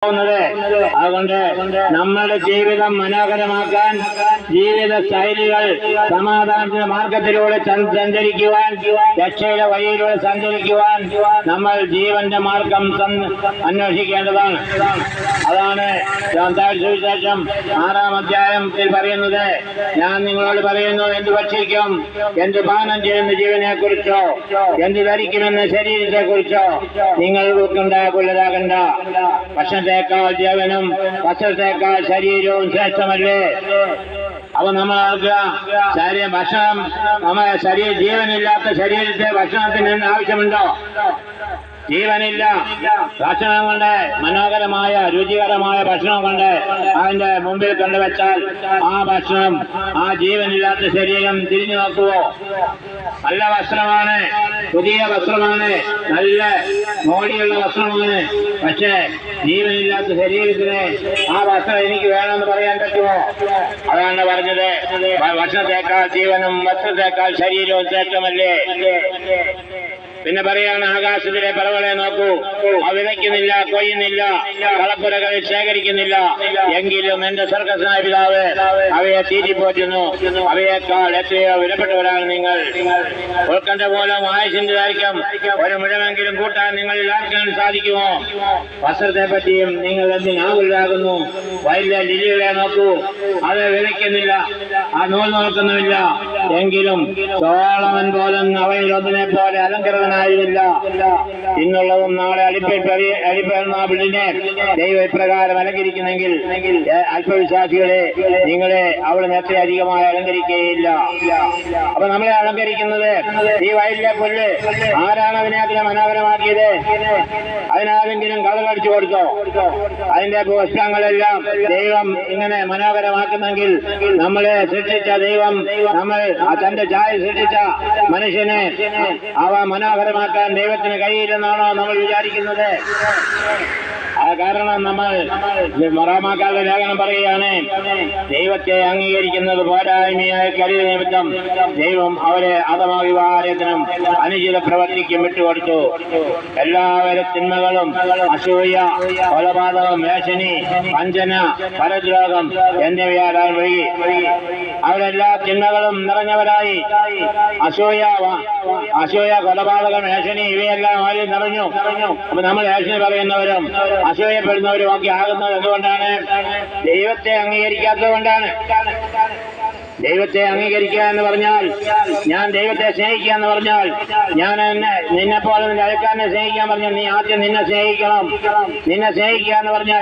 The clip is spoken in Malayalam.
അതുകൊണ്ട് നമ്മുടെ ജീവിതം മനോഹരമാക്കാൻ ജീവിത ശൈലികൾ സമാധാനത്തിന്റെ മാർഗത്തിലൂടെ സഞ്ചരിക്കുവാൻ, രക്ഷയുടെ വഴിയിലൂടെ സഞ്ചരിക്കുവാൻ നമ്മൾ ജീവന്റെ മാർഗം അന്വേഷിക്കേണ്ടതാണ്. അതാണ് സുവിശേഷം 6-ാം അധ്യായത്തിൽ പറയുന്നത്. ഞാൻ നിങ്ങളോട് പറയുന്നു, എന്ത് ഭക്ഷിക്കും, എന്ത് പാനം ചെയ്യുന്ന ജീവനെ കുറിച്ചോ, എന്ത് ധരിക്കുമെന്ന ശരീരത്തെ കുറിച്ചോ നിങ്ങൾ ഉൾക്കൊണ്ടാകുള്ളതാകണ്ട. ഭക്ഷണത്തെക്കാൾ ജീവനും വസ്ത്രത്തെക്കാൾ ശരീരവും ശ്രേഷ്ഠമല്ലേ? അപ്പൊ നമ്മൾ ഭക്ഷണം നമ്മുടെ ജീവനില്ലാത്ത ശരീരത്തെ ഭക്ഷണത്തിന് ആവശ്യമുണ്ടോ? ജീവനില്ല. ഭക്ഷണം കൊണ്ട്, മനോഹരമായ രുചികരമായ ഭക്ഷണം കൊണ്ട് അതിന്റെ മുമ്പിൽ കൊണ്ടുവച്ചാൽ ആ ഭക്ഷണം ആ ജീവനില്ലാത്ത ശരീരം തിരിഞ്ഞു നോക്കുവോ? നല്ല വസ്ത്രമാണ്, പുതിയ വസ്ത്രമാണ്, നല്ല മോടിയുള്ള വസ്ത്രമാണ്. പക്ഷേ ജീവനില്ലാത്ത ശരീരത്തിന് ആ വസ്ത്രം എനിക്ക് വേണമെന്ന് പറയാൻ പറ്റുമോ? അതാണ് പറഞ്ഞത്, ഭക്ഷണത്തെക്കാൾ ജീവനും വസ്ത്രത്തെക്കാൾ ശരീരവും ശ്രേഷ്ഠമല്ലേ? പിന്നെ പറയാണ്, ആകാശത്തിലെ പറവകളെ നോക്കൂ, അവ വിതയ്ക്കുന്നില്ല, കൊയ്യുന്നില്ല, കളപ്പുരകളിൽ ശേഖരിക്കുന്നില്ല, എങ്കിലും എന്റെ സ്വർഗ്ഗസ്ഥനായ പിതാവ് അവയെ തീറ്റിപ്പോറ്റുന്നു. അവയേക്കാൾ എത്രയോ വിലപ്പെട്ടവരാണ് നിങ്ങൾ. ഉൾക്കണ്ട മൂലം ആയുസിന്റെ ദൈർഘ്യം ഒരു മുഴമെങ്കിലും കൂട്ടാൻ നിങ്ങളിൽ ആർക്കെങ്കിലും സാധിക്കുമോ? വസ്ത്രത്തെ പറ്റിയും നിങ്ങൾ എന്തിനാകുലാകുന്നു? വയലിലെ ലില്ലികളെ നോക്കൂ, അത് വിതയ്ക്കുന്നില്ല, ആ നൂൽ നോക്കുന്നുമില്ല, എങ്കിലും സോളമൻ പോലും അവയിൽ ഒന്നിനെ പോലെ അലങ്കൃതനായിരുന്നില്ല. ഇന്നുള്ളതും നാളെ അടിപ്പേറിനെ ദൈവം ഇപ്രകാരം അലങ്കരിക്കുന്നെങ്കിൽ അല്പവിശ്വാസികളെ, നിങ്ങളെ അവിടുന്ന് എത്രയധികമായി അലങ്കരിക്കുകയില്ല. അപ്പൊ നമ്മളെ അലങ്കരിക്കുന്നത് ഈ വയലിലെ പുല്ല്. ആരാണ് അതിനെ മനോഹരമാക്കിയത്? അതിനാരെങ്കിലും കളകളടിച്ചു കൊടുത്തോ? അതിന്റെ പുഷ്പങ്ങളെല്ലാം ദൈവം ഇങ്ങനെ മനോഹരമാക്കുന്നെങ്കിൽ നമ്മളെ സൃഷ്ടിച്ച ദൈവം, നമ്മൾ തന്റെ ഛായ സൃഷ്ടിച്ച മനുഷ്യനെ അവ മനോഹരമാക്കാൻ ദൈവത്തിന് കഴിയില്ലെന്നാണോ നമ്മൾ വിചാരിക്കുന്നത്? കാരണം നമ്മൾ മറാമാക്കാരുടെ ലേഖനം പറയുകയാണ്, ദൈവത്തെ അംഗീകരിക്കുന്നത് പോരായ്മയായ കരുത നിമിത്തം ദൈവം അവരെ അധമവിവാഹത്തിനും അനുചിത പ്രവർത്തിക്കും വിട്ടുകൊടുത്തു. എല്ലാവരും തിന്മകളും, അസൂയ, കൊലപാതകം, വേഷനി, വഞ്ചന, പരദ്രോഹം എന്നിവയാൽ വഴി അവരെല്ലാ തിന്മകളും നിറഞ്ഞവരായി. അസൂയ, കൊലപാതകം, വേഷനി ഇവയെല്ലാം അവരിൽ നിറഞ്ഞു. അപ്പൊ നമ്മൾ വേഷനി പറയുന്നവരും അസൂയപ്പെടുന്നവരും ഒക്കെ ആകുന്നത് എന്തുകൊണ്ടാണ്? ദൈവത്തെ അംഗീകരിക്കാത്തത് കൊണ്ടാണ്. ദൈവത്തെ അംഗീകരിക്കുക എന്ന് പറഞ്ഞാൽ, ഞാൻ ദൈവത്തെ സ്നേഹിക്കുക എന്ന് പറഞ്ഞാൽ, ഞാൻ നിന്നെപ്പോലെ അയക്കാരനെ സ്നേഹിക്കാൻ പറഞ്ഞാൽ നീ ആദ്യം നിന്നെ സ്നേഹിക്കണം. നിന്നെ സ്നേഹിക്കുക എന്ന് പറഞ്ഞാൽ